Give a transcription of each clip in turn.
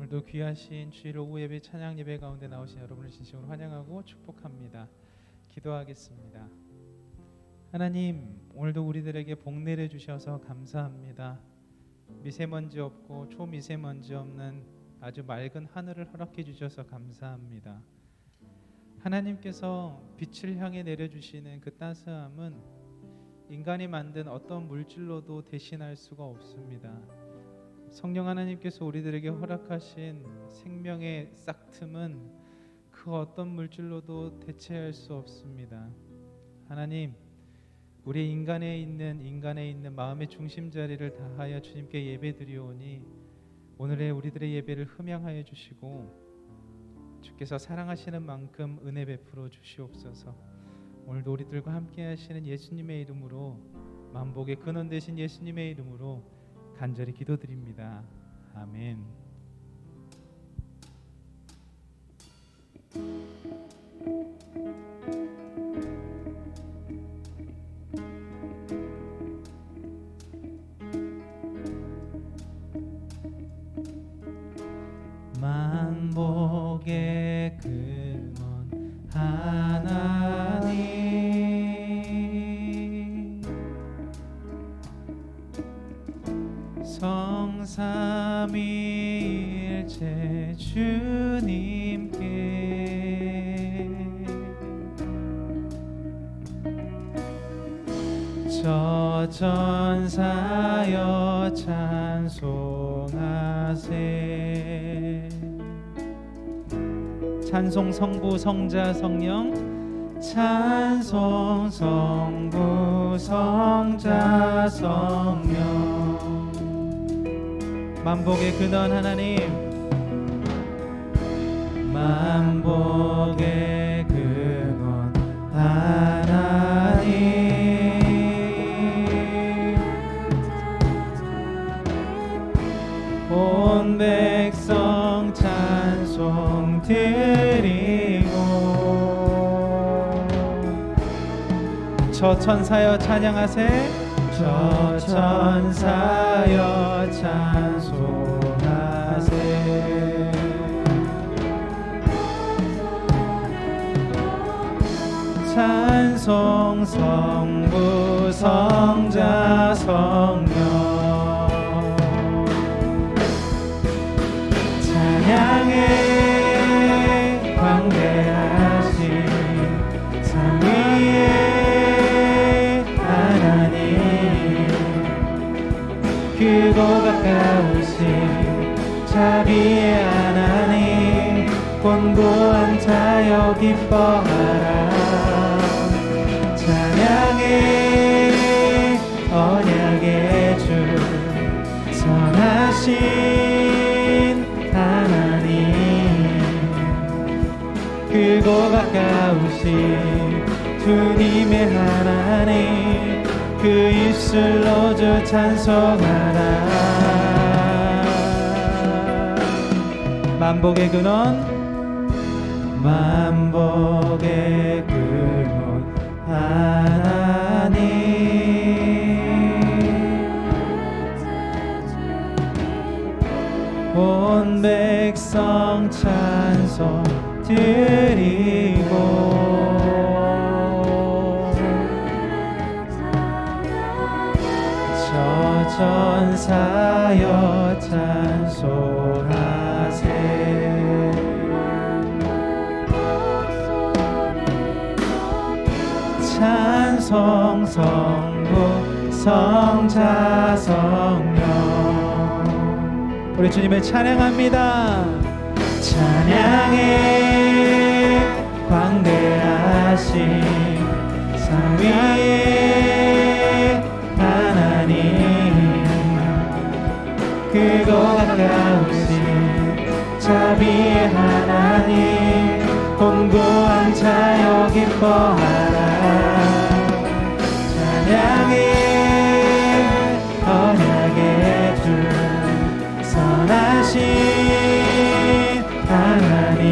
오늘도 귀하신 주일 오후 예배 찬양 예배 가운데 나오신 여러분을 진심으로 환영하고 축복합니다. 기도하겠습니다. 하나님, 오늘도 우리들에게 복 내려 주셔서 감사합니다. 미세먼지 없고 초미세먼지 없는 아주 맑은 하늘을 허락해 주셔서 감사합니다. 하나님께서 빛을 향해 내려주시는 그 따스함은 인간이 만든 어떤 물질로도 대신할 수가 없습니다. 성령 하나님께서 우리들에게 허락하신 생명의 싹틈은 그 어떤 물질로도 대체할 수 없습니다. 하나님, 우리 인간에 있는 마음의 중심자리를 다하여 주님께 예배드리오니 오늘의 우리들의 예배를 흠양하여 주시고 주께서 사랑하시는 만큼 은혜 베풀어 주시옵소서. 오늘도 우리들과 함께 하시는 예수님의 이름으로, 만복의 근원 되신 예수님의 이름으로 간절히 기도드립니다. 아멘. 만복의 근원 하나님, 성삼위일체 주님께 저전사여 찬송하세. 찬송 성부 성자 성령, 찬송 성부 성자 성령. 만복의 근원 하나님, 만복의 근원 하나님, 온 백성 찬송 드리고 저 천사여 찬양하세. 저 천사여 찬송하세. 찬송 성부 성자 성령. 찬양의 광대하신 삼위의 하나님, 크고 가까우신 자비의 하나님, 권고한 자여 기뻐하라. 찬양의 언약의 주 선하신 하나님, 크고 가까우신 주님의 하나님, 그 입술로 주 찬송하라. 만복의 근원, 만복의 근원 하나님, 온 백성 찬송 드리고 저 전사여 찬송하세. 찬송 성부 성자 성령. 우리 주님을 찬양합니다. 찬양의 광대하신 삼위의 하나님, 크고 가까우신 자비의 하나님, 권고한 자여 기뻐하라. 찬양의 언약의 주 선하신 하나님,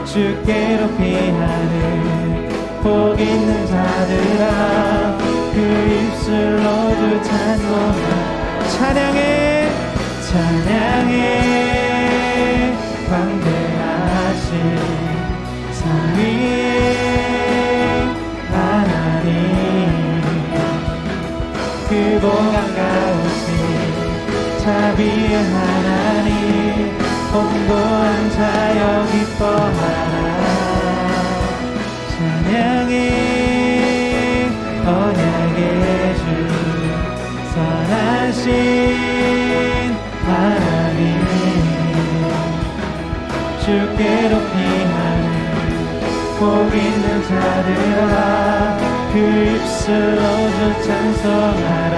주께로 피하는 복 있는 자들아, 그 입술로 주 찬송하라. 찬양의 찬양해 광대하신 산 위에 하나님 그보다 가까우신 자비의 하나님 공고한 자여 기뻐하라 찬양해 언약의 주 선하신 하나님 주께로 피하는 복 있는 자들아 그 입술로 주 찬송하라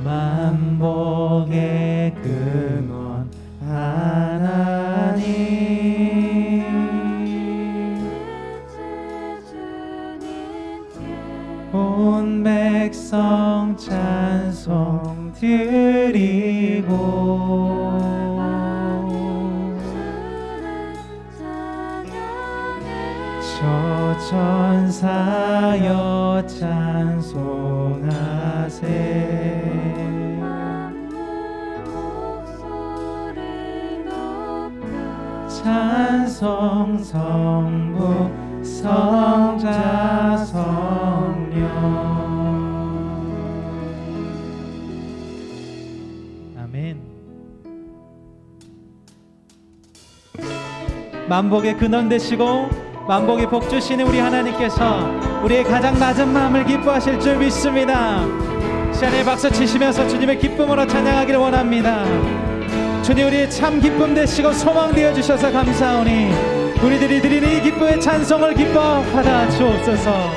만복의 근원 하나님 온 백성 찬송 드리고 저 천사여 찬송하세 찬송 성부 성자 성령 아멘. 만복의 근원 되시고 만복의 복 주시는 우리 하나님께서 우리의 가장 낮은 마음을 기뻐하실 줄 믿습니다. 시간에 박수 치시면서 주님의 기쁨으로 찬양하기를 원합니다. 주님 우리의 참 기쁨 되시고 소망 되어 주셔서 감사하오니 우리들이 드리는 이 기쁨의 찬송을 기뻐 받아 주옵소서.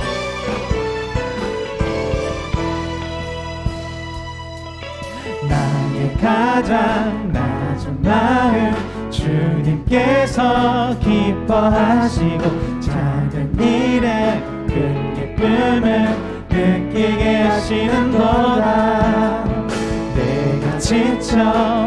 나의 가장 낮은 마음 주님께서 기뻐하시고 작은 일에 큰 기쁨을 느끼게 하시는도다. 내가 지쳐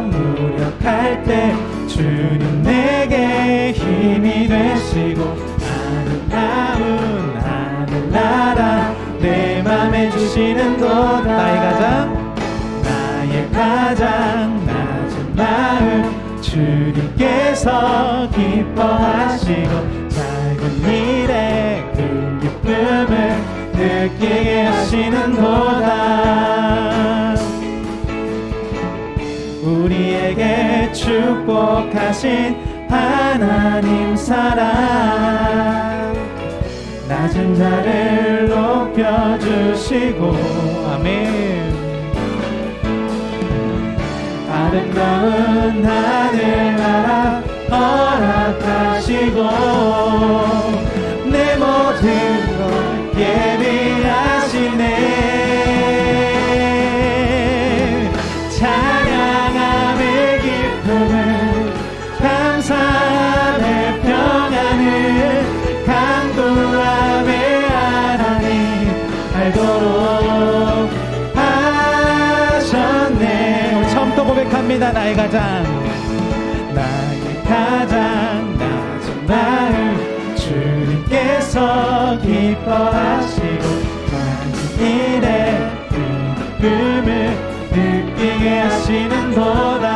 무력할 때 주님 내게 힘이 되시고 아름다운 하늘나라 내 맘에 주시는도다. 나의 가장 낮은 마음 주님께서 기뻐하시고 작은 일에 큰 기쁨을 느끼게 하시는도다. 우리에게 축복하신 하나님 사랑 낮은 자를 높여주시고 아멘. 아름다운 하늘나라 허락하시고 내 모든 것 예비하시네. 찬양함의 기쁨을 감사함의 평안을 강구함의 하나님 알도록 하셨네. 우리 처음부터 고백합니다. 나의 가장 낮은 마음 주님께서 기뻐하시고 작은 일에 기쁨을 느끼게 하시는도다.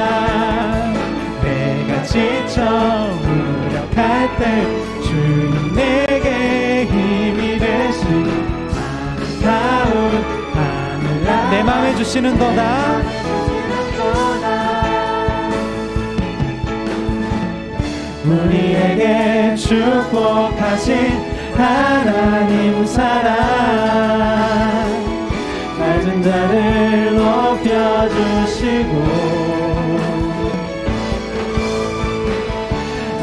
내가 지쳐 무력할 때 주님 내게 힘이 되시고 아름다운 하늘나라 내 맘에 주시는도다. 우리에게 축복하신 하나님 사랑 낮은 자를 높여주시고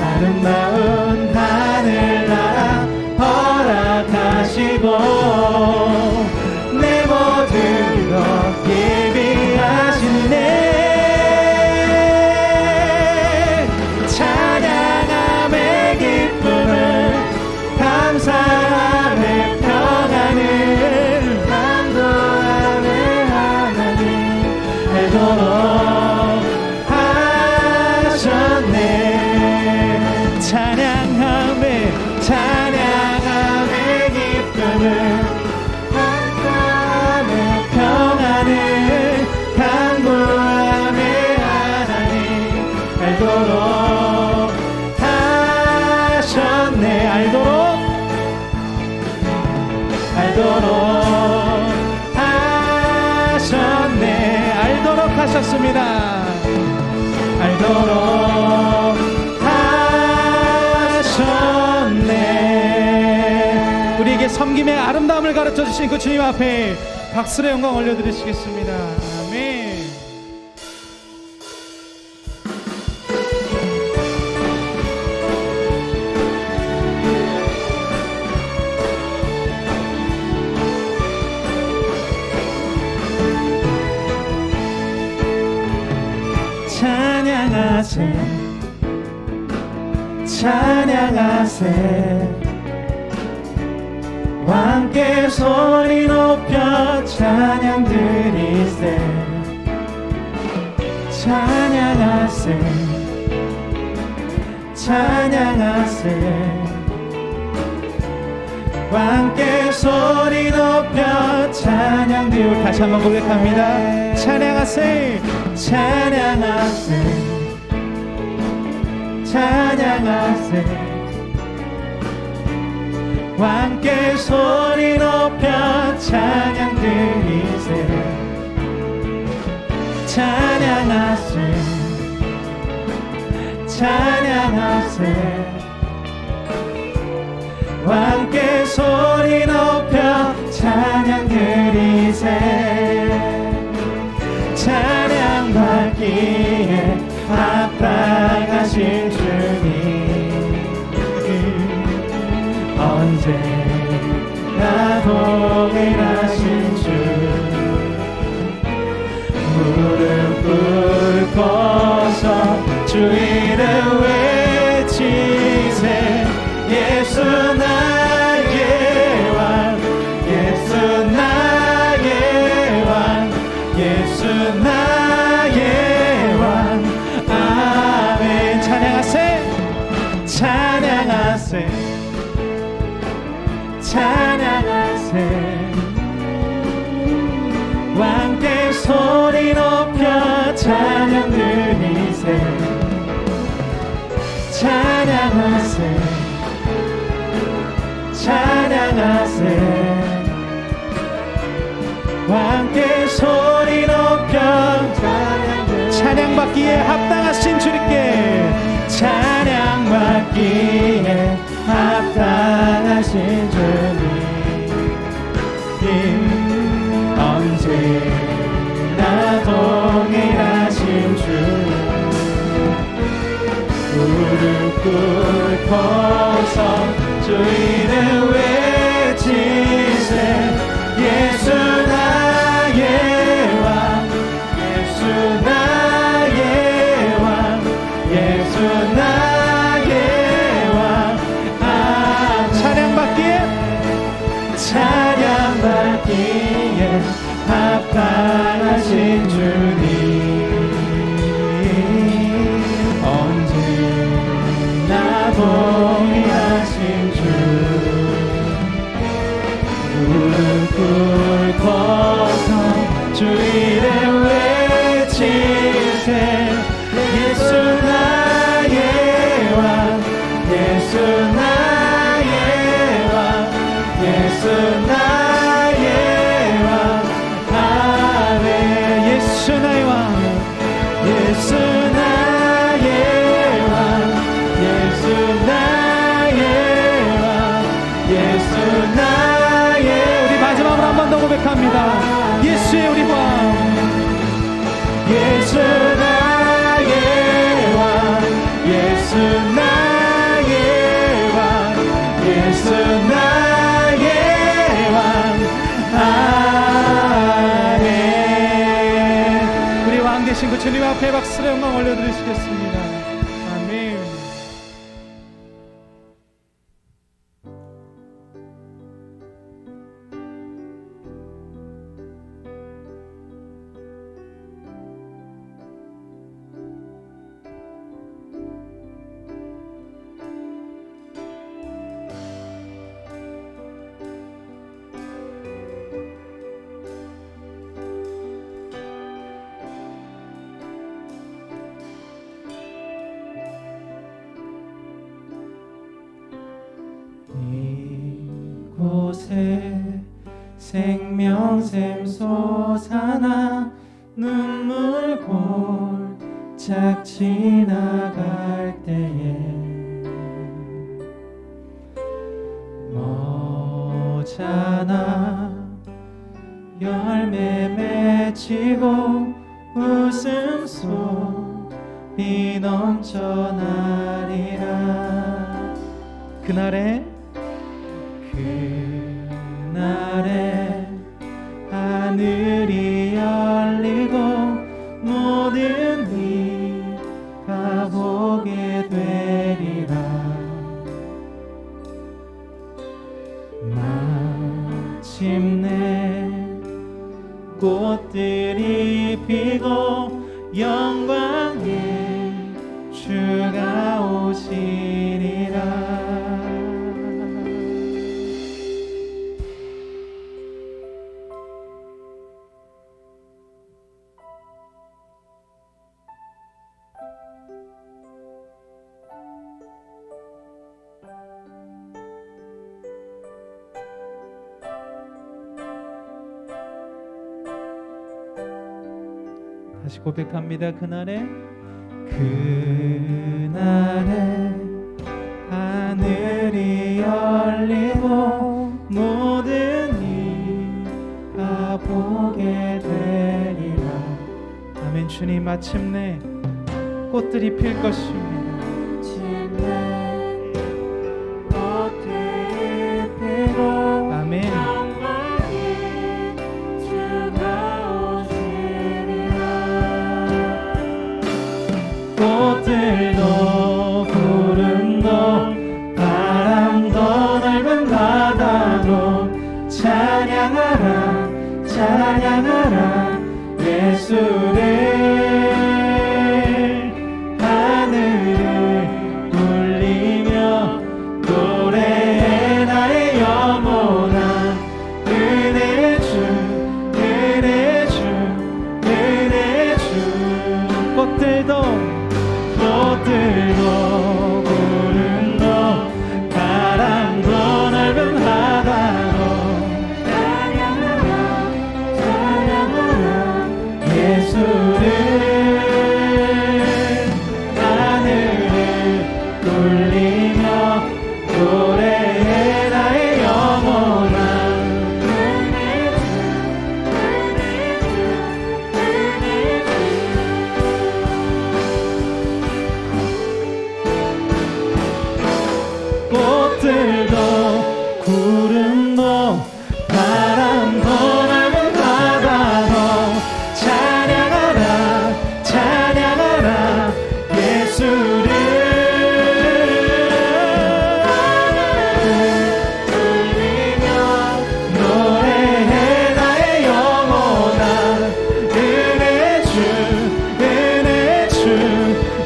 아름다운 하늘나라 허락하시고 내 모든 것 예비하시네. 찬양함의 기쁨을 감사함의 평안을 강구함의 하나님 알도록 하셨네. 찬양 하셨네. 알도록 하셨습니다. 알도록 하셨네. 우리에게 섬김의 아름다움을 가르쳐 주신 그 주님 앞에 박수의 영광 올려드리시겠습니다. 아멘. 찬양하세 찬양하세 함께 소리 높여 찬양 드리세 찬양하세 찬양하세 함께 소리 높여 찬양 드리세 다시 한번 고백합니다. 찬양하세 찬양하세 찬양하세 함께 소리 높여 찬양 드리세 찬양하세 찬양하세 함께 소리 높여 찬양 드리세 찬양받기에 합당하신 주님 언제나 동일하신 주 무릎 꿇고서 주 이름 외치세 예수 나의 왕 예수 나의 왕 예수 나의 왕 아멘. 찬양하세 찬양하세 찬양하세 함께 소리 높여 찬양 드리세 찬양하세 찬양하세 함께 소리 높여 찬양받기에 합당하신 주님께 찬양받기에 합당하신 주님 언제나 동일하신 주 무릎 꿇고서 주 이름 외치세 예수 나의 왕 예수 나의 왕 예수 나의 왕 찬양받기에 찬양받기에 합당하신 주님 언제나 동일하신 주 무릎 꿇고서 주 이름 외치세 예수 나의 왕 예수 나의 왕 예수 나의 왕 아멘 예수 나의 왕 예수 나의 왕 예수 나의 왕 예수 나의 우리 마지막으로 한 번 더 고백합니다. 예수의 우리 왕 예수 나의 왕 예수 나의 왕 예수 나의 왕 아멘. 우리 왕 되신 그 주님 앞에 박수로 영광 올려드리시겠습니다. 아멘. 이곳에 생명샘 솟아나 눈물 골짝 지나갈 때에 모자나 열매 맺히고 웃음소리 넘쳐나리라. 그날에 하늘이 열리고 모든 이가 보게 되리라. 마침내 꽃들이 피고 영광의 주가 오시리라. 다시 고백합니다. 그날에 하늘이 열리고 모든 이가 보게 되리라. 아멘. 주님, 마침내 꽃들이 필 것입니다. 꽃들이 피고 아멘. 꽃들도 구름도 바람도 넓은 바다도 찬양하라 찬양하라 예수를. 하늘을 울리며 노래해 나의 영원한 은혜 주 은혜 주 은혜 주. 꽃들도 구름도 바람도 넓은 바다도 찬양하라 찬양하라 예수를. 하늘을 울리며 노래해 나의 영원한 은혜 주 은혜 주 은혜 주. 꽃들도 구름도 바람도 넓은 바다도 찬양하라 찬양하라 예수를. 울리며 노래해 나의 영원한 은혜 주 은혜 주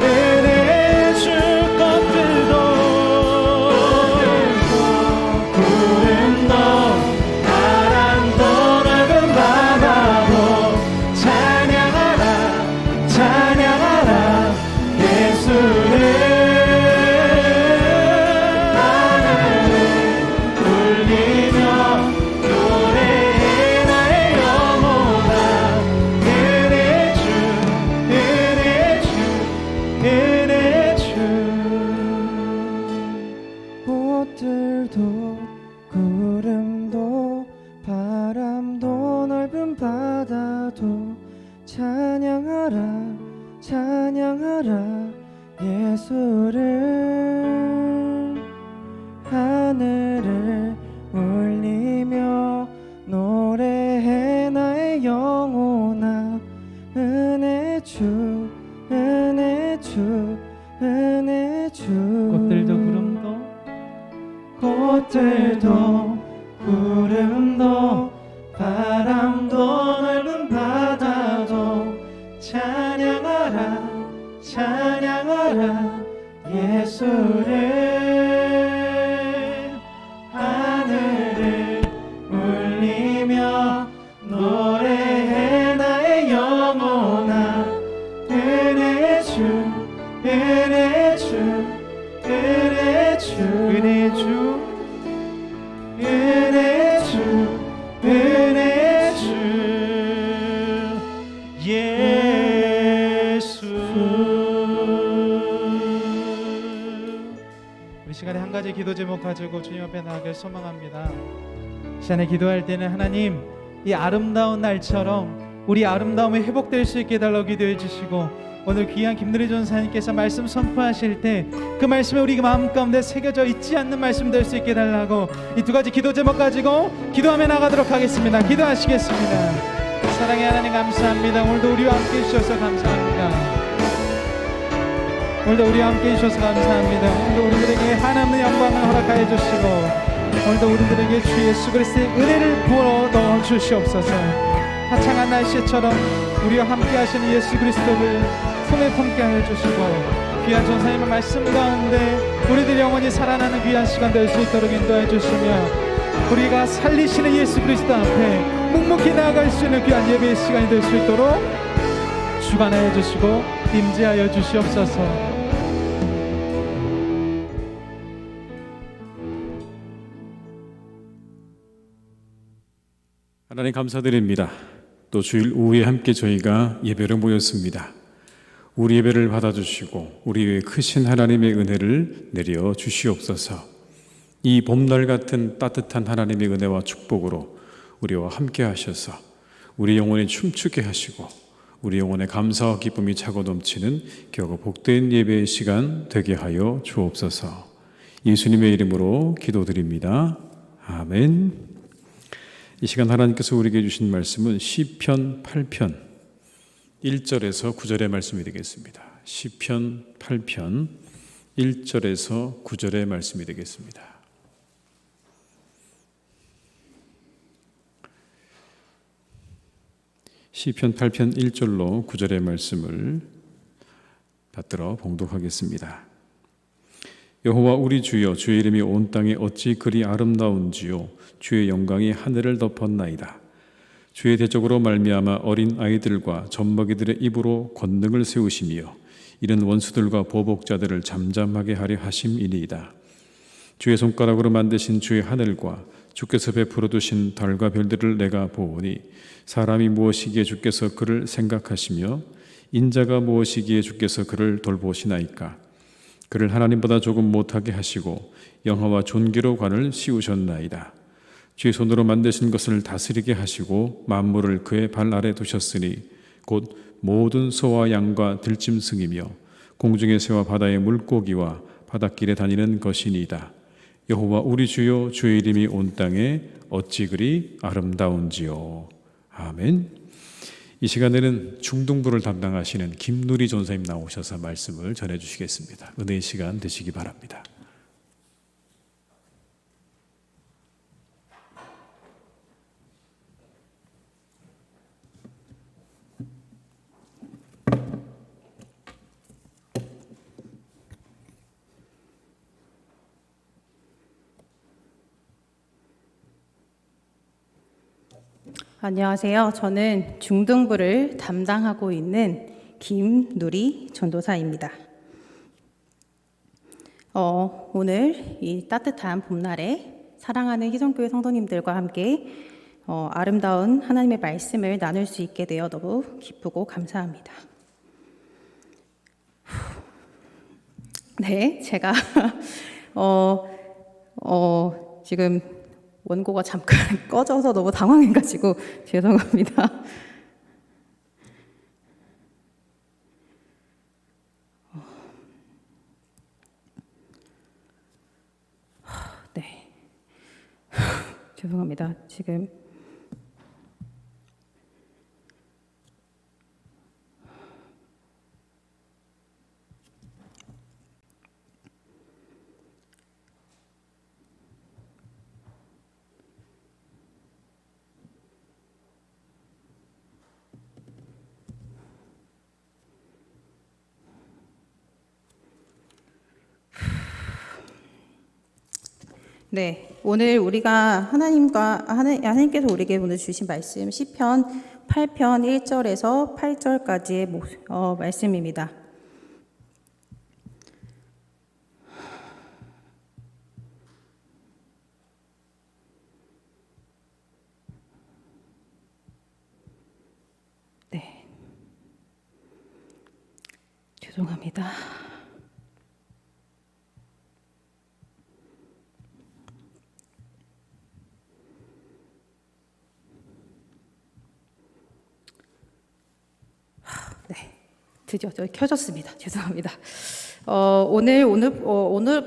은혜 주. 꽃들도 구름도 바람도 넓은 바다도 찬양하라 찬양하라 예수를. 하늘을 울리며 노래해 나의 영원한 은혜 주 은혜 주 은혜 주. 꽃들도 구름도 바람도 넓은 바다도 찬양하라 찬양하라 예수를. 하늘을 울리며 노래해 나의 영원한 은혜 주 은혜 주 은혜 주. 꽃들도 구름도 바람도 넓은 바다도 찬양하라 찬양하라 예수를. 하늘을 울리며 노래해 나의 영원한 은혜 주 은혜 주 은혜 주 은혜 주 은혜 주 은혜 우리 시간에 한 가지 기도 제목 가지고 주님 앞에 나아갈 소망합니다. 시간에 기도할 때는 하나님, 이 아름다운 날처럼 우리 아름다움이 회복될 수 있게 해달라고 기도해 주시고, 오늘 귀한 김누리 전사님께서 말씀 선포하실 때 그 말씀에 우리 마음 가운데 새겨져 있지 않는 말씀 될 수 있게 해달라고 이 두 가지 기도 제목 가지고 기도하며 나가도록 하겠습니다. 기도하시겠습니다. 사랑의 하나님 감사합니다. 오늘도 우리와 함께 해주셔서 감사합니다. 오늘도 우리와 함께 해주셔서 감사합니다. 오늘도 우리들에게 하나님의 영광을 허락하여 주시고, 오늘도 우리들에게 주 예수 그리스도의 은혜를 부어 넣어 주시옵소서. 화창한 날씨처럼 우리와 함께 하시는 예수 그리스도를 손에 품게 하여 주시고, 귀한 전사님의 말씀 가운데 우리들이 영원히 살아나는 귀한 시간 될 수 있도록 인도해 주시며, 우리가 살리시는 예수 그리스도 앞에 묵묵히 나아갈 수 있는 귀한 예배의 시간이 될 수 있도록 주관하여 주시고 임재하여 주시옵소서. 하나님 감사드립니다. 또 주일 오후에 함께 저희가 예배를 모였습니다. 우리 예배를 받아주시고 우리 위에 크신 하나님의 은혜를 내려 주시옵소서. 이 봄날 같은 따뜻한 하나님의 은혜와 축복으로 우리와 함께 하셔서 우리 영혼이 춤추게 하시고 우리 영혼에 감사와 기쁨이 차고 넘치는 겨우 복된 예배의 시간 되게 하여 주옵소서. 예수님의 이름으로 기도드립니다. 아멘. 이 시간 하나님께서 우리에게 주신 말씀은 시편 8편 1절에서 9절의 말씀이 되겠습니다. 시편 8편 1절에서 9절의 말씀이 되겠습니다. 시편 8편 1절로 9절의 말씀을 받들어 봉독하겠습니다. 여호와 우리 주여, 주의 이름이 온 땅에 어찌 그리 아름다운지요. 주의 영광이 하늘을 덮었나이다. 주의 대적으로 말미암아 어린 아이들과 젖먹이들의 입으로 권능을 세우시며 이른 원수들과 보복자들을 잠잠하게 하려 하심이니이다. 주의 손가락으로 만드신 주의 하늘과 주께서 베풀어 두신 달과 별들을 내가 보오니, 사람이 무엇이기에 주께서 그를 생각하시며 인자가 무엇이기에 주께서 그를 돌보시나이까. 그를 하나님보다 조금 못하게 하시고 영화와 존귀로 관을 씌우셨나이다. 주의 손으로 만드신 것을 다스리게 하시고 만물을 그의 발 아래 두셨으니 곧 모든 소와 양과 들짐승이며 공중의 새와 바다의 물고기와 바닷길에 다니는 것이니이다. 여호와 우리 주여, 주의 이름이 온 땅에 어찌 그리 아름다운지요. 아멘. 이 시간에는 중등부를 담당하시는 김누리 전사님 나오셔서 말씀을 전해주시겠습니다. 은혜의 시간 되시기 바랍니다. 안녕하세요. 저는 중등부를 담당하고 있는 김누리 전도사입니다. 오늘 이 따뜻한 봄날에 사랑하는 희성교회 성도님들과 함께 아름다운 하나님의 말씀을 나눌 수 있게 되어 너무 기쁘고 감사합니다. 네, 제가 지금 원고가 잠깐 꺼져서 너무 당황해가지고 죄송합니다. 네, 죄송합니다. 지금 네, 오늘 우리가 하나님께서 우리에게 오늘 주신 말씀 시편 8편 1절에서 8절까지의 말씀입니다. 네, 죄송합니다. 드디어 저 켜졌습니다. 죄송합니다. 오늘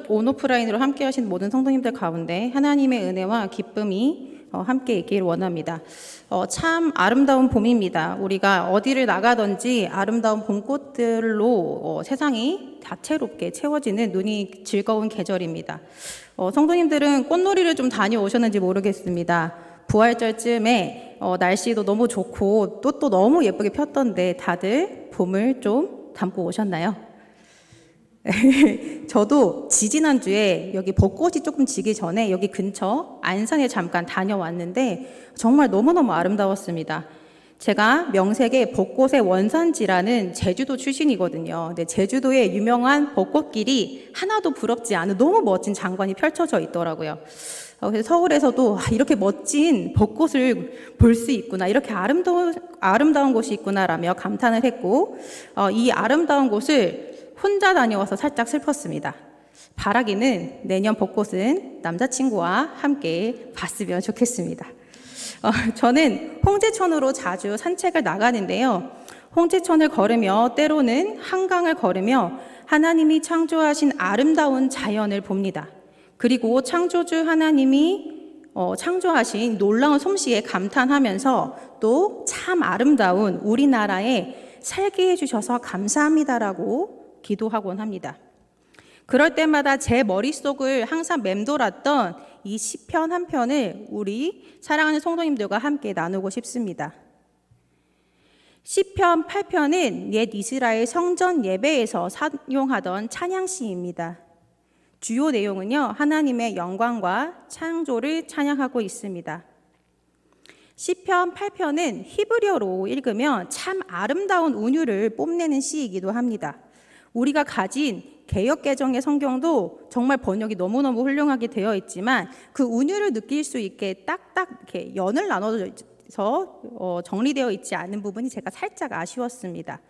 온오프라인으로 함께 하신 모든 성도님들 가운데 하나님의 은혜와 기쁨이 함께 있길 원합니다. 참 아름다운 봄입니다. 우리가 어디를 나가든지 아름다운 봄꽃들로 세상이 다채롭게 채워지는 눈이 즐거운 계절입니다. 성도님들은 꽃놀이를 좀 다녀오셨는지 모르겠습니다. 부활절쯤에 날씨도 너무 좋고 또 너무 예쁘게 폈던데 다들 봄을 좀 담고 오셨나요? 저도 지지난주에 여기 벚꽃이 조금 지기 전에 여기 근처 안산에 잠깐 다녀왔는데 정말 너무너무 아름다웠습니다. 제가 명색의 벚꽃의 원산지라는 제주도 출신이거든요. 근데 제주도의 유명한 벚꽃길이 하나도 부럽지 않은 너무 멋진 장관이 펼쳐져 있더라고요. 그래서 서울에서도 이렇게 멋진 벚꽃을 볼 수 있구나, 이렇게 아름다운 곳이 있구나라며 감탄을 했고, 이 아름다운 곳을 혼자 다녀와서 살짝 슬펐습니다. 바라기는 내년 벚꽃은 남자친구와 함께 봤으면 좋겠습니다. 저는 홍제천으로 자주 산책을 나가는데요. 홍제천을 걸으며 때로는 한강을 걸으며 하나님이 창조하신 아름다운 자연을 봅니다. 그리고 창조주 하나님이 창조하신 놀라운 솜씨에 감탄하면서 또 참 아름다운 우리나라에 살게 해주셔서 감사합니다라고 기도하곤 합니다. 그럴 때마다 제 머릿속을 항상 맴돌았던 이 시편 한 편을 우리 사랑하는 성도님들과 함께 나누고 싶습니다. 시편 8편은 옛 이스라엘 성전 예배에서 사용하던 찬양시입니다. 주요 내용은요, 하나님의 영광과 창조를 찬양하고 있습니다. 시편 8편은 히브리어로 읽으면 참 아름다운 운율을 뽐내는 시이기도 합니다. 우리가 가진 개역개정의 성경도 정말 번역이 너무너무 훌륭하게 되어 있지만 그 운율을 느낄 수 있게 딱딱 이렇게 연을 나눠서 정리되어 있지 않은 부분이 제가 살짝 아쉬웠습니다.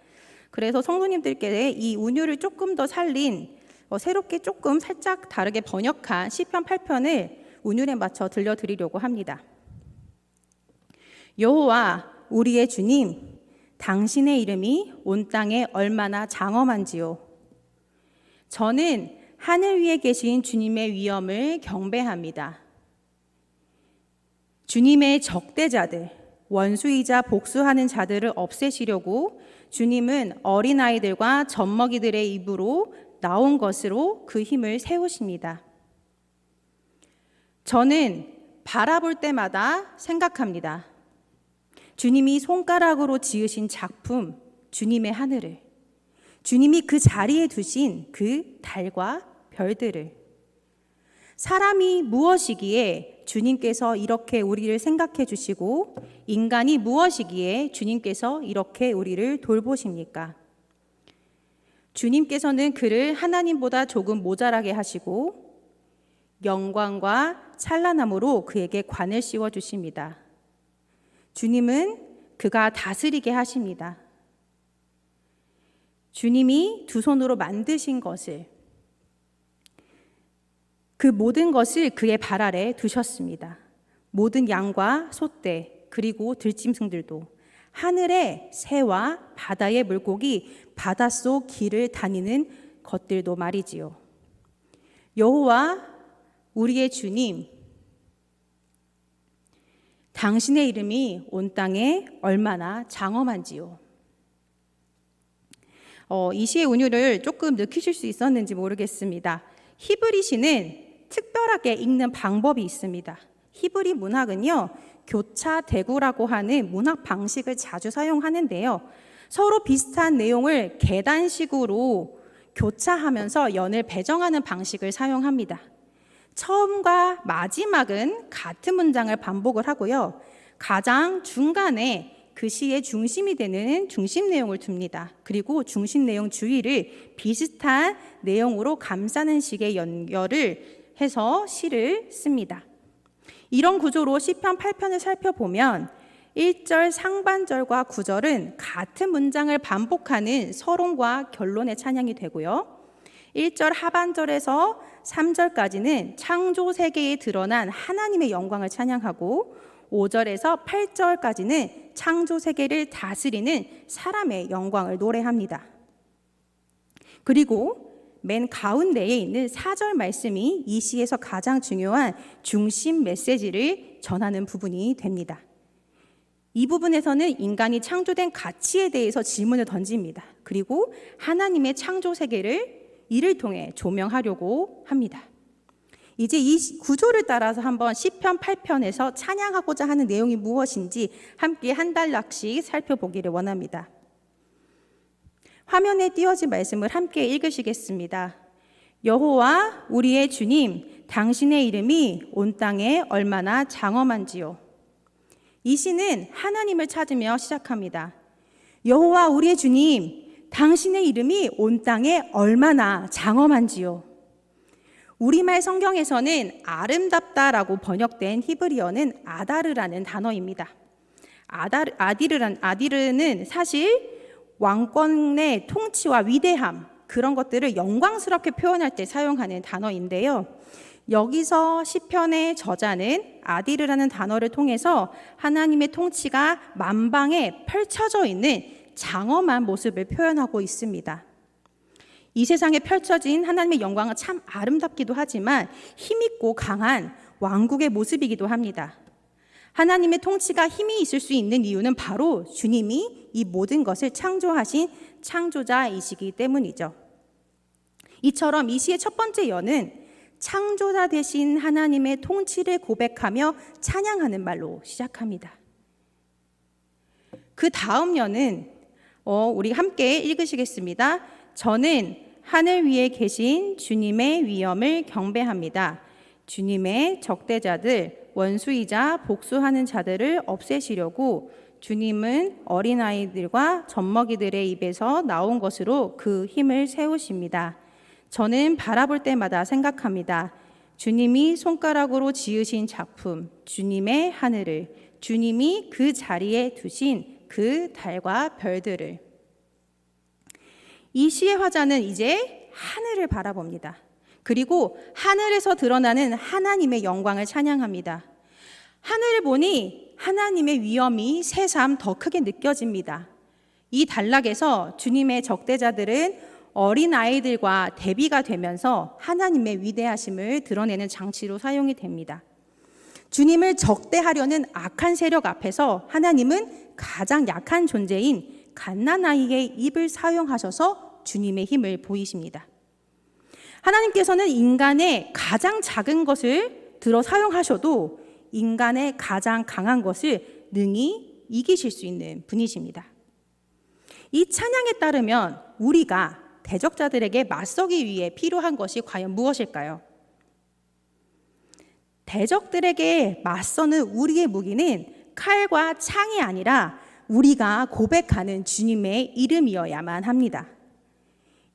그래서 성도님들께 이 운율을 조금 더 살린 새롭게 조금 살짝 다르게 번역한 시편 8편을 운율에 맞춰 들려드리려고 합니다. 여호와 우리의 주님, 당신의 이름이 온 땅에 얼마나 장엄한지요. 저는 하늘 위에 계신 주님의 위엄을 경배합니다. 주님의 적대자들, 원수이자 복수하는 자들을 없애시려고 주님은 어린아이들과 젖먹이들의 입으로 나온 것으로 그 힘을 세우십니다. 저는 바라볼 때마다 생각합니다. 주님이 손가락으로 지으신 작품, 주님의 하늘을, 주님이 그 자리에 두신 그 달과 별들을, 사람이 무엇이기에 주님께서 이렇게 우리를 생각해 주시고 인간이 무엇이기에 주님께서 이렇게 우리를 돌보십니까? 주님께서는 그를 하나님보다 조금 모자라게 하시고 영광과 찬란함으로 그에게 관을 씌워 주십니다. 주님은 그가 다스리게 하십니다. 주님이 두 손으로 만드신 것을, 그 모든 것을 그의 발 아래 두셨습니다. 모든 양과 소떼 그리고 들짐승들도, 하늘의 새와 바다의 물고기, 바닷속 길을 다니는 것들도 말이지요. 여호와 우리의 주님, 당신의 이름이 온 땅에 얼마나 장엄한지요. 이 시의 운율을 조금 느끼실 수 있었는지 모르겠습니다. 히브리 시는 특별하게 읽는 방법이 있습니다. 히브리 문학은요, 교차대구라고 하는 문학 방식을 자주 사용하는데요. 서로 비슷한 내용을 계단식으로 교차하면서 연을 배정하는 방식을 사용합니다. 처음과 마지막은 같은 문장을 반복을 하고요. 가장 중간에 그 시의 중심이 되는 중심 내용을 둡니다. 그리고 중심 내용 주위를 비슷한 내용으로 감싸는 식의 연결을 해서 시를 씁니다. 이런 구조로 시편 8편을 살펴보면 1절 상반절과 9절은 같은 문장을 반복하는 서론과 결론의 찬양이 되고요. 1절 하반절에서 3절까지는 창조 세계에 드러난 하나님의 영광을 찬양하고 5절에서 8절까지는 창조 세계를 다스리는 사람의 영광을 노래합니다. 그리고 맨 가운데에 있는 4절 말씀이 이 시에서 가장 중요한 중심 메시지를 전하는 부분이 됩니다. 이 부분에서는 인간이 창조된 가치에 대해서 질문을 던집니다. 그리고 하나님의 창조 세계를 이를 통해 조명하려고 합니다. 이제 이 구조를 따라서 한번 시편 8편에서 찬양하고자 하는 내용이 무엇인지 함께 한 단락씩 살펴보기를 원합니다. 화면에 띄어진 말씀을 함께 읽으시겠습니다. 여호와 우리의 주님, 당신의 이름이 온 땅에 얼마나 장엄한지요. 이 시는 하나님을 찾으며 시작합니다. 여호와 우리의 주님, 당신의 이름이 온 땅에 얼마나 장엄한지요. 우리말 성경에서는 아름답다라고 번역된 히브리어는 아다르라는 단어입니다. 아디르는 사실 왕권의 통치와 위대함, 그런 것들을 영광스럽게 표현할 때 사용하는 단어인데요. 여기서 시편의 저자는 아디르라는 단어를 통해서 하나님의 통치가 만방에 펼쳐져 있는 장엄한 모습을 표현하고 있습니다. 이 세상에 펼쳐진 하나님의 영광은 참 아름답기도 하지만 힘있고 강한 왕국의 모습이기도 합니다. 하나님의 통치가 힘이 있을 수 있는 이유는 바로 주님이 이 모든 것을 창조하신 창조자이시기 때문이죠. 이처럼 이 시의 첫 번째 여는 창조자 되신 하나님의 통치를 고백하며 찬양하는 말로 시작합니다. 그 다음 여는 우리 함께 읽으시겠습니다. 저는 하늘 위에 계신 주님의 위엄을 경배합니다. 주님의 적대자들, 원수이자 복수하는 자들을 없애시려고 주님은 어린아이들과 젖먹이들의 입에서 나온 것으로 그 힘을 세우십니다. 저는 바라볼 때마다 생각합니다. 주님이 손가락으로 지으신 작품, 주님의 하늘을, 주님이 그 자리에 두신 그 달과 별들을. 이 시의 화자는 이제 하늘을 바라봅니다. 그리고 하늘에서 드러나는 하나님의 영광을 찬양합니다. 하늘을 보니 하나님의 위엄이 새삼 더 크게 느껴집니다. 이 단락에서 주님의 적대자들은 어린아이들과 대비가 되면서 하나님의 위대하심을 드러내는 장치로 사용이 됩니다. 주님을 적대하려는 악한 세력 앞에서 하나님은 가장 약한 존재인 갓난아이의 입을 사용하셔서 주님의 힘을 보이십니다. 하나님께서는 인간의 가장 작은 것을 들어 사용하셔도 인간의 가장 강한 것을 능히 이기실 수 있는 분이십니다. 이 찬양에 따르면 우리가 대적자들에게 맞서기 위해 필요한 것이 과연 무엇일까요? 대적들에게 맞서는 우리의 무기는 칼과 창이 아니라 우리가 고백하는 주님의 이름이어야만 합니다.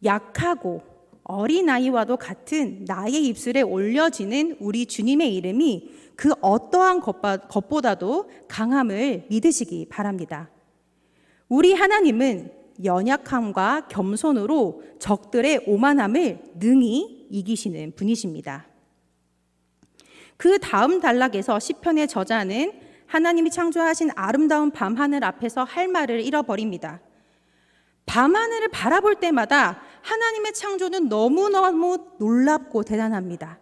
약하고 어린아이와도 같은 나의 입술에 올려지는 우리 주님의 이름이 그 어떠한 것보다도 강함을 믿으시기 바랍니다. 우리 하나님은 연약함과 겸손으로 적들의 오만함을 능히 이기시는 분이십니다. 그 다음 단락에서 시편의 저자는 하나님이 창조하신 아름다운 밤하늘 앞에서 할 말을 잃어버립니다. 밤하늘을 바라볼 때마다 하나님의 창조는 너무너무 놀랍고 대단합니다.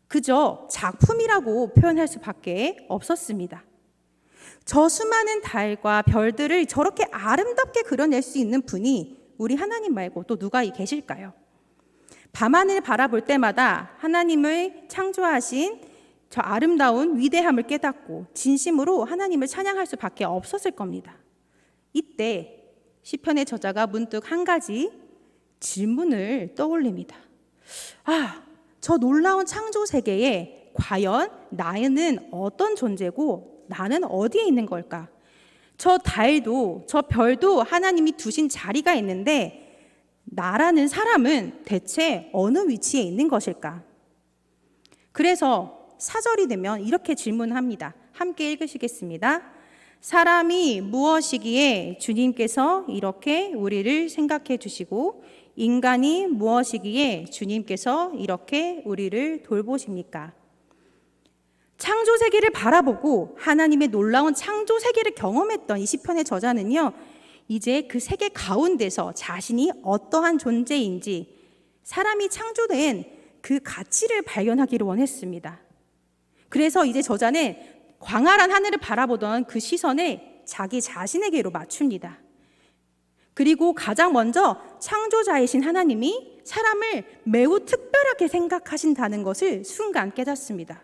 그저 작품이라고 표현할 수밖에 없었습니다. 저 수많은 달과 별들을 저렇게 아름답게 그려낼 수 있는 분이 우리 하나님 말고 또 누가 계실까요? 밤하늘을 바라볼 때마다 하나님을 창조하신 저 아름다운 위대함을 깨닫고 진심으로 하나님을 찬양할 수밖에 없었을 겁니다. 이때 시편의 저자가 문득 한 가지 질문을 떠올립니다. 저 놀라운 창조 세계에 과연 나는 어떤 존재고 나는 어디에 있는 걸까? 저 달도 저 별도 하나님이 두신 자리가 있는데 나라는 사람은 대체 어느 위치에 있는 것일까? 그래서 4절이 되면 이렇게 질문합니다. 함께 읽으시겠습니다. 사람이 무엇이기에 주님께서 이렇게 우리를 생각해 주시고 인간이 무엇이기에 주님께서 이렇게 우리를 돌보십니까? 창조 세계를 바라보고 하나님의 놀라운 창조 세계를 경험했던 이 시편의 저자는요, 이제 그 세계 가운데서 자신이 어떠한 존재인지 사람이 창조된 그 가치를 발견하기를 원했습니다. 그래서 이제 저자는 광활한 하늘을 바라보던 그 시선을 자기 자신에게로 맞춥니다. 그리고 가장 먼저 창조자이신 하나님이 사람을 매우 특별하게 생각하신다는 것을 순간 깨닫습니다.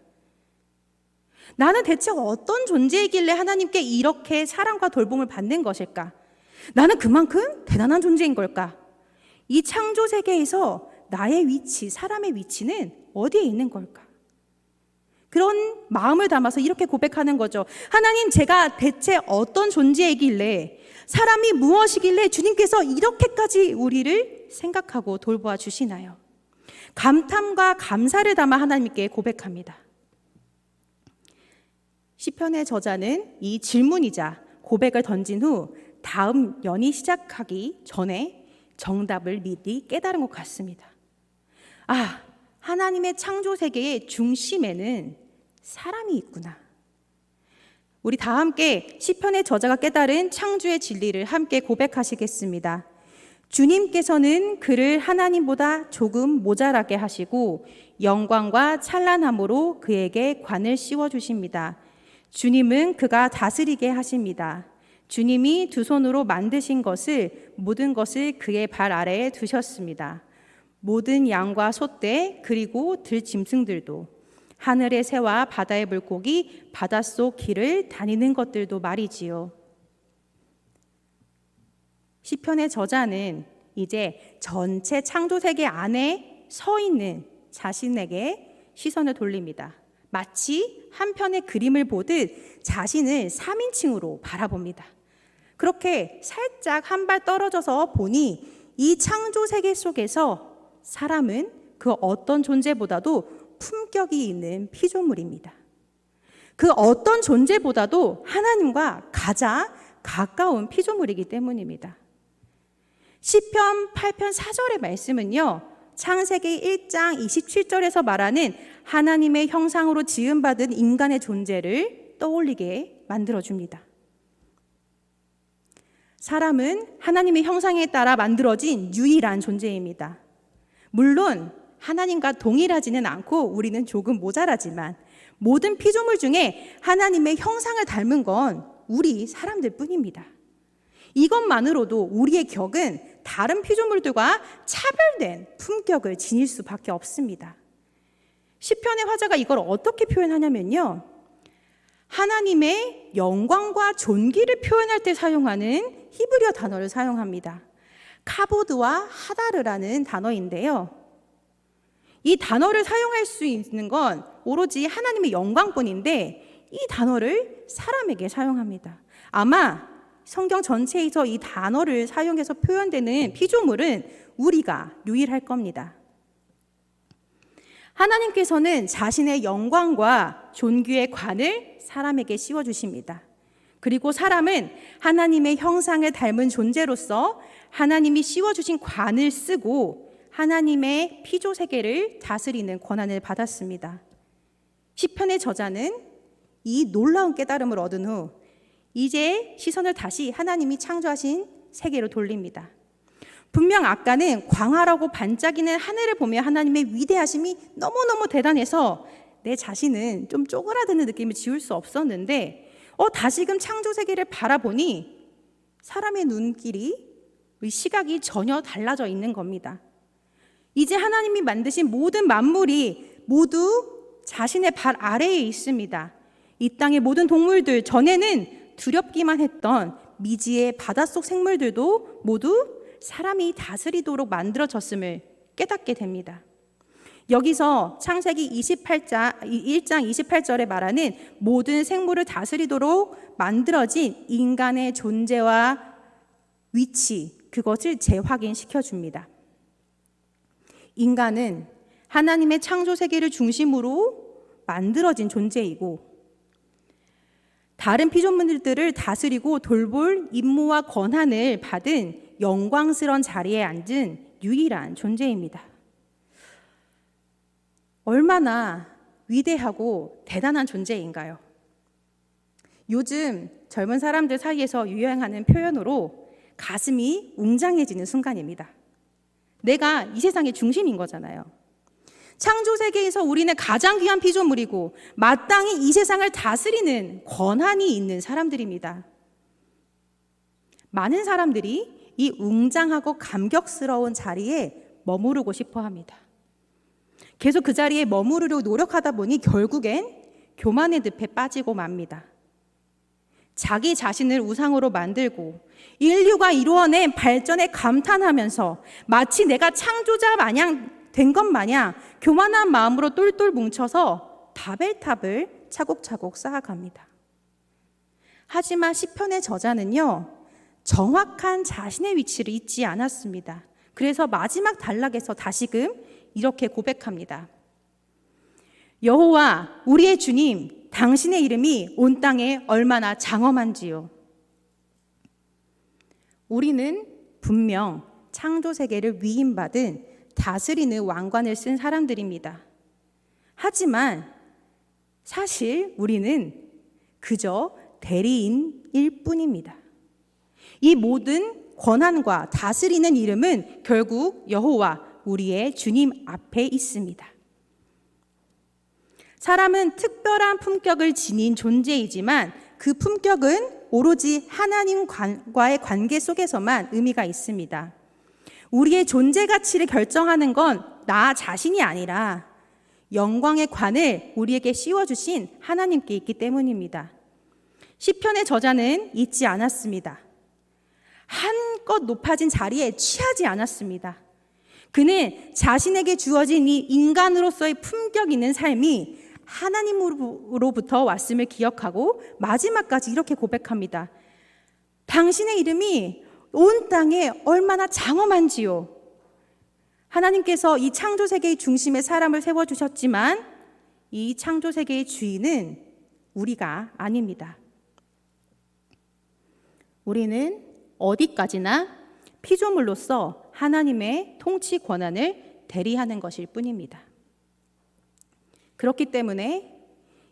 나는 대체 어떤 존재이길래 하나님께 이렇게 사랑과 돌봄을 받는 것일까? 나는 그만큼 대단한 존재인 걸까? 이 창조 세계에서 나의 위치, 사람의 위치는 어디에 있는 걸까? 그런 마음을 담아서 이렇게 고백하는 거죠. 하나님, 제가 대체 어떤 존재이길래, 사람이 무엇이길래 주님께서 이렇게까지 우리를 생각하고 돌보아 주시나요? 감탄과 감사를 담아 하나님께 고백합니다. 시편의 저자는 이 질문이자 고백을 던진 후 다음 연이 시작하기 전에 정답을 미리 깨달은 것 같습니다. 아, 하나님의 창조 세계의 중심에는 사람이 있구나. 우리 다 함께 시편의 저자가 깨달은 창조의 진리를 함께 고백하시겠습니다. 주님께서는 그를 하나님보다 조금 모자라게 하시고 영광과 찬란함으로 그에게 관을 씌워 주십니다. 주님은 그가 다스리게 하십니다. 주님이 두 손으로 만드신 것을, 모든 것을 그의 발 아래에 두셨습니다. 모든 양과 소떼 그리고 들짐승들도, 하늘의 새와 바다의 물고기, 바닷속 길을 다니는 것들도 말이지요. 시편의 저자는 이제 전체 창조 세계 안에 서 있는 자신에게 시선을 돌립니다. 마치 한 편의 그림을 보듯 자신을 3인칭으로 바라봅니다. 그렇게 살짝 한 발 떨어져서 보니 이 창조 세계 속에서 사람은 그 어떤 존재보다도 품격이 있는 피조물입니다. 그 어떤 존재보다도 하나님과 가장 가까운 피조물이기 때문입니다. 시편 8편 4절의 말씀은요, 창세기 1장 27절에서 말하는 하나님의 형상으로 지음받은 인간의 존재를 떠올리게 만들어줍니다. 사람은 하나님의 형상에 따라 만들어진 유일한 존재입니다. 물론 하나님과 동일하지는 않고 우리는 조금 모자라지만 모든 피조물 중에 하나님의 형상을 닮은 건 우리 사람들 뿐입니다. 이것만으로도 우리의 격은 다른 피조물들과 차별된 품격을 지닐 수밖에 없습니다. 시편의 화자가 이걸 어떻게 표현하냐면요, 하나님의 영광과 존귀를 표현할 때 사용하는 히브리어 단어를 사용합니다. 카보드와 하다르라는 단어인데요, 이 단어를 사용할 수 있는 건 오로지 하나님의 영광뿐인데 이 단어를 사람에게 사용합니다. 아마 성경 전체에서 이 단어를 사용해서 표현되는 피조물은 우리가 유일할 겁니다. 하나님께서는 자신의 영광과 존귀의 관을 사람에게 씌워주십니다. 그리고 사람은 하나님의 형상을 닮은 존재로서 하나님이 씌워주신 관을 쓰고 하나님의 피조 세계를 다스리는 권한을 받았습니다. 시편의 저자는 이 놀라운 깨달음을 얻은 후 이제 시선을 다시 하나님이 창조하신 세계로 돌립니다. 분명 아까는 광활하고 반짝이는 하늘을 보며 하나님의 위대하심이 너무너무 대단해서 내 자신은 좀 쪼그라드는 느낌을 지울 수 없었는데 다시금 창조 세계를 바라보니 사람의 눈길이, 시각이 전혀 달라져 있는 겁니다. 이제 하나님이 만드신 모든 만물이 모두 자신의 발 아래에 있습니다. 이 땅의 모든 동물들, 전에는 두렵기만 했던 미지의 바닷속 생물들도 모두 사람이 다스리도록 만들어졌음을 깨닫게 됩니다. 여기서 창세기 1장 28절에 말하는 모든 생물을 다스리도록 만들어진 인간의 존재와 위치, 그것을 재확인시켜 줍니다. 인간은 하나님의 창조 세계를 중심으로 만들어진 존재이고 다른 피조물들을 다스리고 돌볼 임무와 권한을 받은 영광스러운 자리에 앉은 유일한 존재입니다. 얼마나 위대하고 대단한 존재인가요? 요즘 젊은 사람들 사이에서 유행하는 표현으로 가슴이 웅장해지는 순간입니다. 내가 이 세상의 중심인 거잖아요. 창조 세계에서 우리는 가장 귀한 피조물이고 마땅히 이 세상을 다스리는 권한이 있는 사람들입니다. 많은 사람들이 이 웅장하고 감격스러운 자리에 머무르고 싶어 합니다. 계속 그 자리에 머무르려고 노력하다 보니 결국엔 교만의 늪에 빠지고 맙니다. 자기 자신을 우상으로 만들고 인류가 이루어낸 발전에 감탄하면서 마치 내가 창조자 마냥 된 것 마냥 교만한 마음으로 똘똘 뭉쳐서 바벨탑을 차곡차곡 쌓아갑니다. 하지만 시편의 저자는요, 정확한 자신의 위치를 잊지 않았습니다. 그래서 마지막 단락에서 다시금 이렇게 고백합니다. 여호와 우리의 주님, 당신의 이름이 온 땅에 얼마나 장엄한지요. 우리는 분명 창조 세계를 위임받은 다스리는 왕관을 쓴 사람들입니다. 하지만 사실 우리는 그저 대리인일 뿐입니다. 이 모든 권한과 다스리는 이름은 결국 여호와 우리의 주님 앞에 있습니다. 사람은 특별한 품격을 지닌 존재이지만 그 품격은 오로지 하나님과의 관계 속에서만 의미가 있습니다. 우리의 존재 가치를 결정하는 건 나 자신이 아니라 영광의 관을 우리에게 씌워주신 하나님께 있기 때문입니다. 시편의 저자는 잊지 않았습니다. 한껏 높아진 자리에 취하지 않았습니다. 그는 자신에게 주어진 이 인간으로서의 품격 있는 삶이 하나님으로부터 왔음을 기억하고 마지막까지 이렇게 고백합니다. 당신의 이름이 온 땅에 얼마나 장엄한지요. 하나님께서 이 창조세계의 중심에 사람을 세워주셨지만 이 창조세계의 주인은 우리가 아닙니다. 우리는 어디까지나 피조물로서 하나님의 통치 권한을 대리하는 것일 뿐입니다. 그렇기 때문에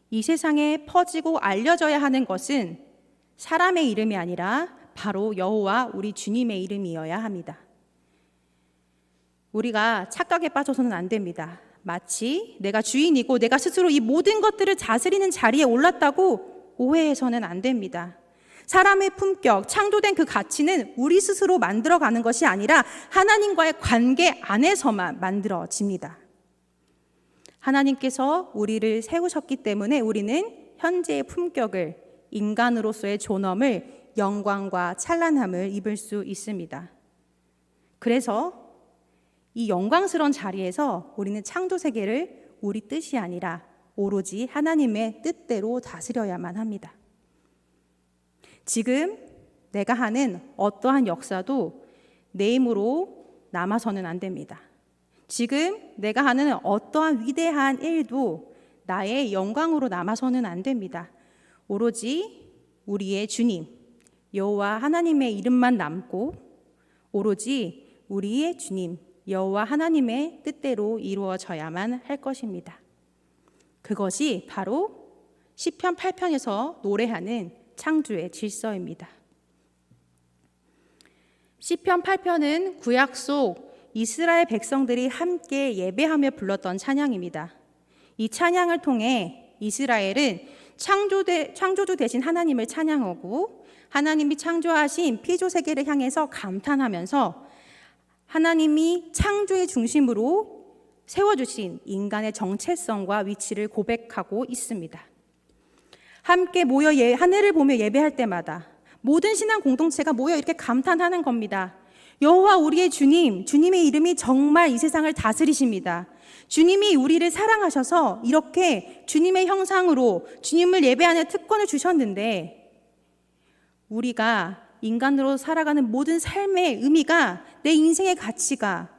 이 세상에 퍼지고 알려져야 하는 것은 사람의 이름이 아니라 바로 여호와 우리 주님의 이름이어야 합니다. 우리가 착각에 빠져서는 안 됩니다. 마치 내가 주인이고 내가 스스로 이 모든 것들을 다스리는 자리에 올랐다고 오해해서는 안 됩니다. 사람의 품격, 창조된 그 가치는 우리 스스로 만들어가는 것이 아니라 하나님과의 관계 안에서만 만들어집니다. 하나님께서 우리를 세우셨기 때문에 우리는 현재의 품격을, 인간으로서의 존엄을, 영광과 찬란함을 입을 수 있습니다. 그래서 이 영광스러운 자리에서 우리는 창조세계를 우리 뜻이 아니라 오로지 하나님의 뜻대로 다스려야만 합니다. 지금 내가 하는 어떠한 역사도 내 힘으로 남아서는 안 됩니다. 지금 내가 하는 어떠한 위대한 일도 나의 영광으로 남아서는 안 됩니다. 오로지 우리의 주님, 여호와 하나님의 이름만 남고 오로지 우리의 주님, 여호와 하나님의 뜻대로 이루어져야만 할 것입니다. 그것이 바로 시편 8편에서 노래하는 창조의 질서입니다. 시편 8편은 구약 속 이스라엘 백성들이 함께 예배하며 불렀던 찬양입니다. 이 찬양을 통해 이스라엘은 창조주 되신 하나님을 찬양하고 하나님이 창조하신 피조 세계를 향해서 감탄하면서 하나님이 창조의 중심으로 세워주신 인간의 정체성과 위치를 고백하고 있습니다. 함께 모여 하늘을 보며 예배할 때마다 모든 신앙 공동체가 모여 이렇게 감탄하는 겁니다. 여호와 우리의 주님, 주님의 이름이 정말 이 세상을 다스리십니다. 주님이 우리를 사랑하셔서 이렇게 주님의 형상으로 주님을 예배하는 특권을 주셨는데 우리가 인간으로 살아가는 모든 삶의 의미가 내 인생의 가치가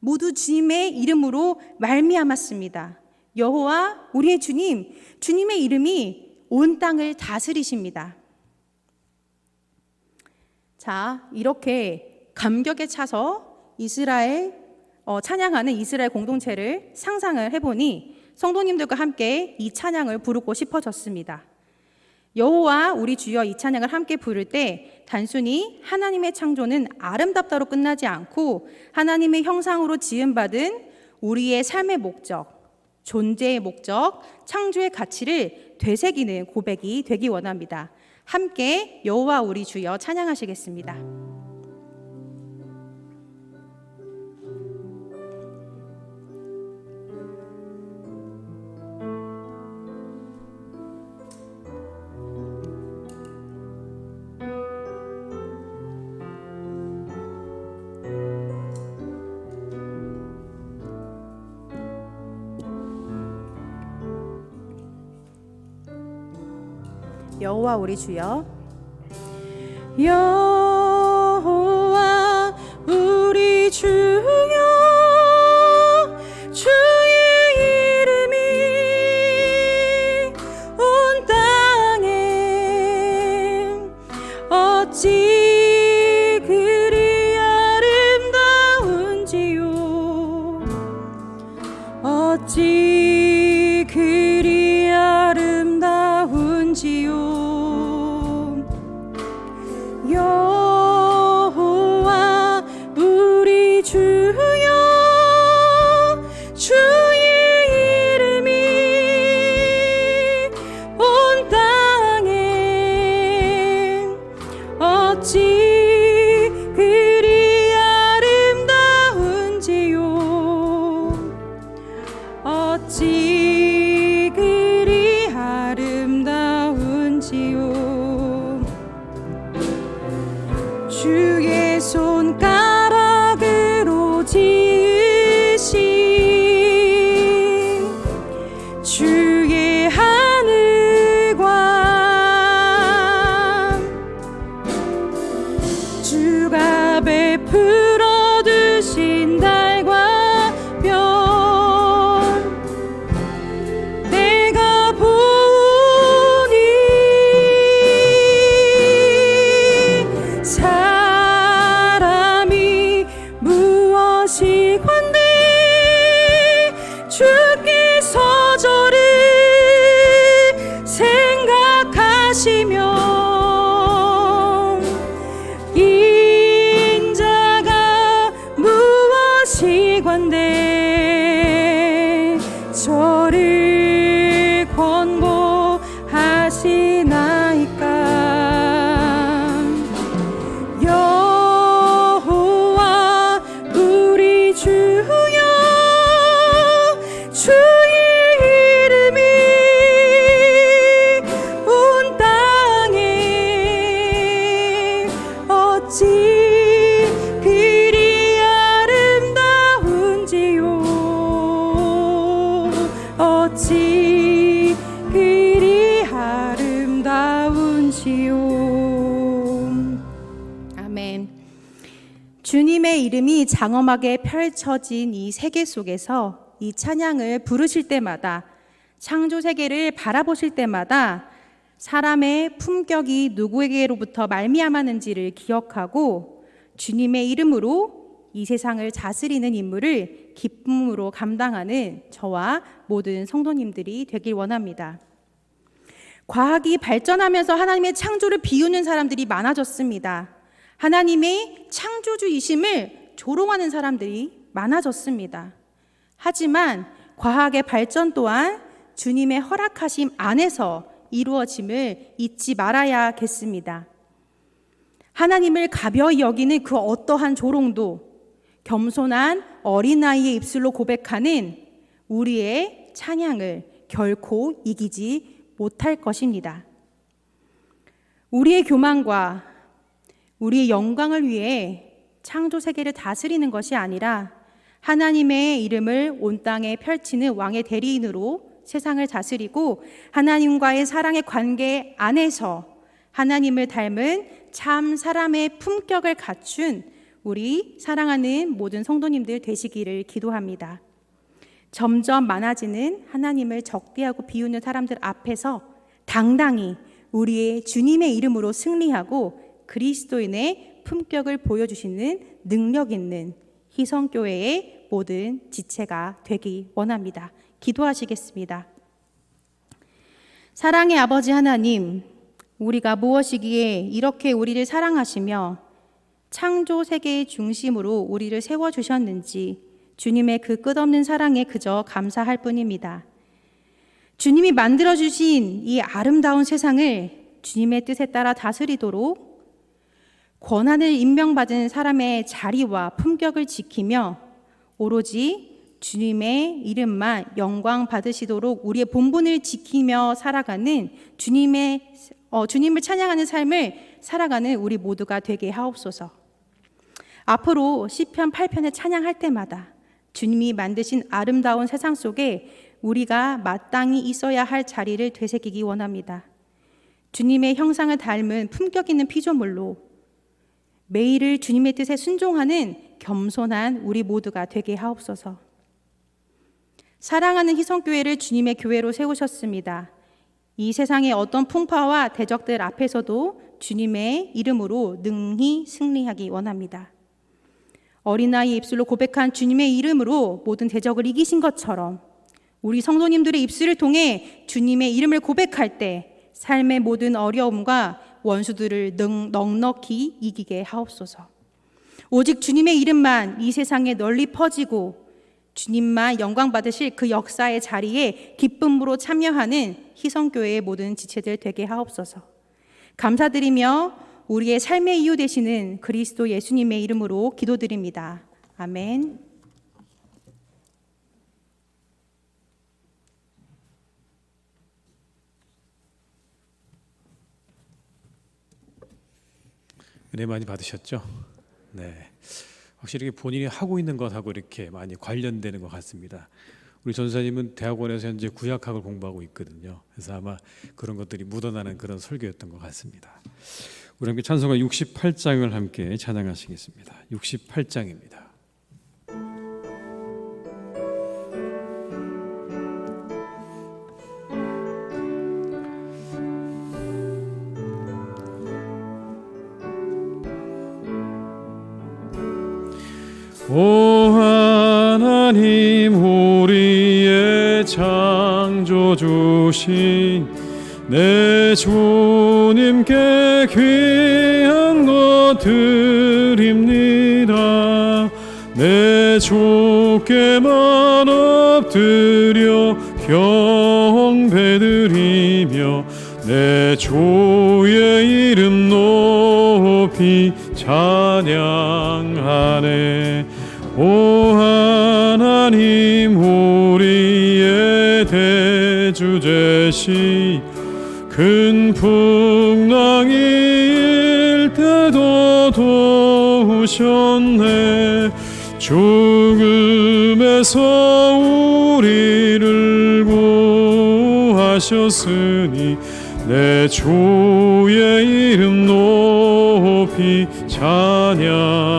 모두 주님의 이름으로 말미암았습니다. 여호와 우리의 주님, 주님의 이름이 온 땅을 다스리십니다. 자, 이렇게 감격에 차서 찬양하는 이스라엘 공동체를 상상을 해보니 성도님들과 함께 이 찬양을 부르고 싶어졌습니다. 여호와 우리 주여 이 찬양을 함께 부를 때 단순히 하나님의 창조는 아름답다로 끝나지 않고 하나님의 형상으로 지음받은 우리의 삶의 목적, 존재의 목적, 창조의 가치를 되새기는 고백이 되기 원합니다. 함께 여호와 우리 주여 찬양하시겠습니다. 여호와 우리 주여, 여호와 우리 주여, 주의 이름이 온 땅에 어찌 그리 아름다운지요, 어찌 그리 아름다운지요. 여호와 우리 주여, 주의 이름이 온 땅에 어찌 그리 아름다운지요, 어찌 그리 아름다운지요. 주의 손가락으로 지으신 주의 하늘과 주가 베풀어 두신 달과 별, 내가 보니 사람이 무엇이 관대 주께서 저를 생각하시며 인자가 무엇이 관대 저를 권고하시나이까. 여호와 우리 주여, 주의 이름이 온 땅에 어찌 그리 아름다운지요, 어찌 그리 아름다운지요. 아멘. 주님의 이름이 장엄하게 펼쳐진 이 세계 속에서 이 찬양을 부르실 때마다, 창조 세계를 바라보실 때마다 사람의 품격이 누구에게로부터 말미암았는지를 기억하고 주님의 이름으로 이 세상을 다스리는 임무를 기쁨으로 감당하는 저와 모든 성도님들이 되길 원합니다. 과학이 발전하면서 하나님의 창조를 비우는 사람들이 많아졌습니다. 하나님의 창조주이심을 조롱하는 사람들이 많아졌습니다. 하지만 과학의 발전 또한 주님의 허락하심 안에서 이루어짐을 잊지 말아야겠습니다. 하나님을 가벼이 여기는 그 어떠한 조롱도 겸손한 어린아이의 입술로 고백하는 우리의 찬양을 결코 이기지 못할 것입니다. 우리의 교만과 우리의 영광을 위해 창조 세계를 다스리는 것이 아니라 하나님의 이름을 온 땅에 펼치는 왕의 대리인으로 세상을 다스리고 하나님과의 사랑의 관계 안에서 하나님을 닮은 참 사람의 품격을 갖춘 우리 사랑하는 모든 성도님들 되시기를 기도합니다. 점점 많아지는 하나님을 적대하고 비우는 사람들 앞에서 당당히 우리의 주님의 이름으로 승리하고 그리스도인의 품격을 보여주시는 능력 있는 희성교회의 모든 지체가 되기 원합니다. 기도하시겠습니다. 사랑의 아버지 하나님, 우리가 무엇이기에 이렇게 우리를 사랑하시며 창조 세계의 중심으로 우리를 세워주셨는지 주님의 그 끝없는 사랑에 그저 감사할 뿐입니다. 주님이 만들어주신 이 아름다운 세상을 주님의 뜻에 따라 다스리도록 권한을 임명받은 사람의 자리와 품격을 지키며 오로지 주님의 이름만 영광 받으시도록 우리의 본분을 지키며 살아가는 주님을 찬양하는 삶을 살아가는 우리 모두가 되게 하옵소서. 앞으로 시편 8편을 찬양할 때마다 주님이 만드신 아름다운 세상 속에 우리가 마땅히 있어야 할 자리를 되새기기 원합니다. 주님의 형상을 닮은 품격 있는 피조물로 매일을 주님의 뜻에 순종하는 겸손한 우리 모두가 되게 하옵소서. 사랑하는 희성교회를 주님의 교회로 세우셨습니다. 이 세상의 어떤 풍파와 대적들 앞에서도 주님의 이름으로 능히 승리하기 원합니다. 어린아이 입술로 고백한 주님의 이름으로 모든 대적을 이기신 것처럼 우리 성도님들의 입술을 통해 주님의 이름을 고백할 때 삶의 모든 어려움과 원수들을 넉넉히 이기게 하옵소서. 오직 주님의 이름만 이 세상에 널리 퍼지고 주님만 영광 받으실 그 역사의 자리에 기쁨으로 참여하는 희성교회의 모든 지체들 되게 하옵소서. 감사드리며 우리의 삶의 이유 되시는 그리스도 예수님의 이름으로 기도드립니다. 아멘. 은혜 많이 받으셨죠? 네. 확실히 본인이 하고 있는 것하고 이렇게 많이 관련되는 것 같습니다. 우리 전사님은 대학원에서 현재 구약학을 공부하고 있거든요. 그래서 아마 그런 것들이 묻어나는 그런 설교였던 것 같습니다. 우리 함께 찬송가 68장을 함께 찬양하시겠습니다. 68장입니다. 오 하나님 우리의 창조주신 내 주님께 귀한 것 드립니다. 내 주께만 엎드려 경배드리며 내 주의 이름 높이 찬양하네. 오 하나님 우리의 대주 되시 큰 풍랑이 일 때도 도우셨네. 죽음에서 우리를 구하셨으니 내 주의 이름 높이 찬양하네.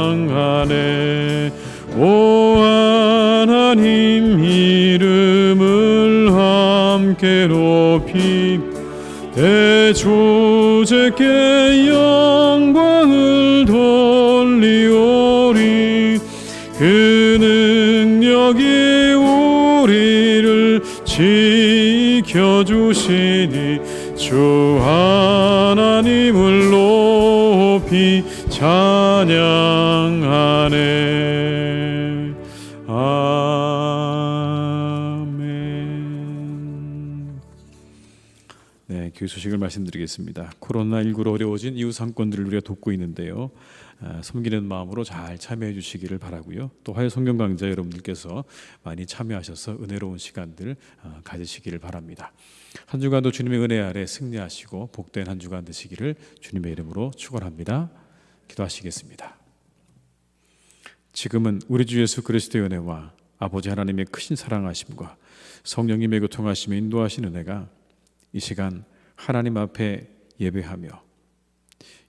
오 하나님 이름을 함께 높이 대주제께 영광을 돌리오리. 그 능력이 우리를 지켜주시니 주 하나님을 높이 찬양하네. 아멘. 네, 교회 소식을 말씀드리겠습니다. 코로나19로 어려워진 이웃 상권들을 우리가 돕고 있는데요. 섬기는 마음으로 잘 참여해 주시기를 바라고요. 또 화요 성경 강좌 여러분들께서 많이 참여하셔서 은혜로운 시간들 가지시기를 바랍니다. 한 주간도 주님의 은혜 아래 승리하시고 복된 한 주간 되시기를 주님의 이름으로 축원합니다. 기도하시겠습니다. 지금은 우리 주 예수 그리스도의 은혜와 아버지 하나님의 크신 사랑하심과 성령님의 교통하심에 인도하신 은혜가 이 시간 하나님 앞에 예배하며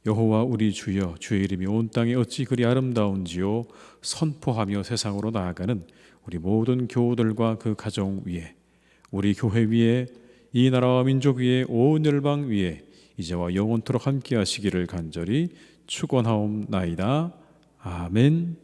여호와 우리 주여 주의 이름이 온 땅에 어찌 그리 아름다운지요 선포하며 세상으로 나아가는 우리 모든 교우들과 그 가정 위에, 우리 교회 위에, 이 나라와 민족 위에, 온 열방 위에 이제와 영원토록 함께 하시기를 간절히 축원하옵나이다. 아멘.